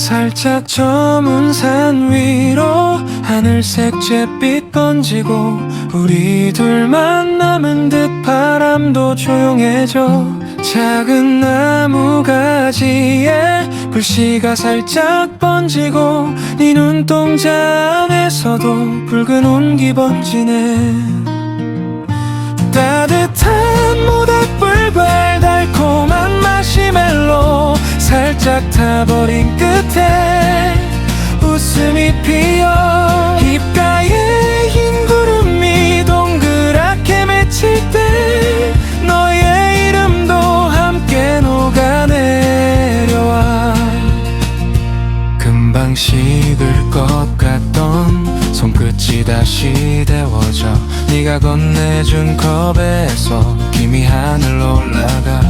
살짝 저문 산 위로 하늘색 잿빛 번지고 우리 둘만 남은 듯 바람도 조용해져. 작은 나무 가지에 불씨가 살짝 번지고 네 눈동자 안에서도 붉은 온기 번지네. 따뜻한 모닥불과 달콤한 마시멜로 살짝 타버린 끝에 웃음이 피어 입가에 흰 구름이 동그랗게 맺힐 때 너의 이름도 함께 녹아내려와. 금방 식을 것 같던 손끝이 다시 데워져 네가 건네준 컵에서 김이 하늘로 올라가.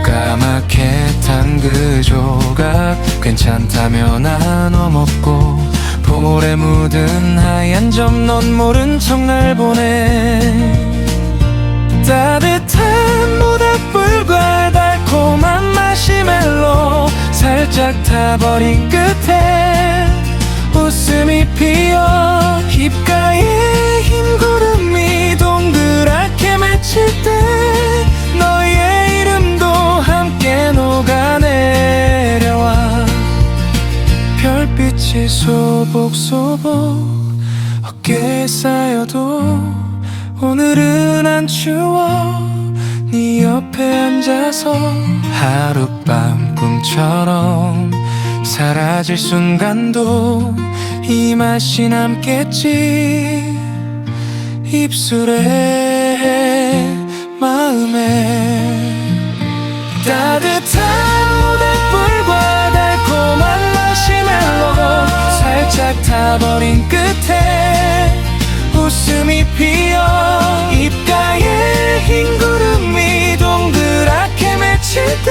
까맣게 탄 그 조각 괜찮다며 나눠 먹고 볼에 묻은 하얀 점 넌 모른 척 날 보내. 따뜻한 모닥불과 달콤한 마시멜로 살짝 타버린 끝에 웃음이 피어 입가에 흰 구름이 동그랗게 맺힐 때 너의 이름도 함께 녹아내려와. 별빛이 소복소복 어깨에 쌓여도 오늘은 안 추워. 네 옆에 앉아서 하룻밤 꿈처럼 사라질 순간도 이 맛이 남겠지. 입술에 마음에 따뜻한 모닥불과 달콤한 마시멜로 살짝 타버린 끝에 웃음이 피어 입가에 흰 구름이 동그랗게 맺힐 때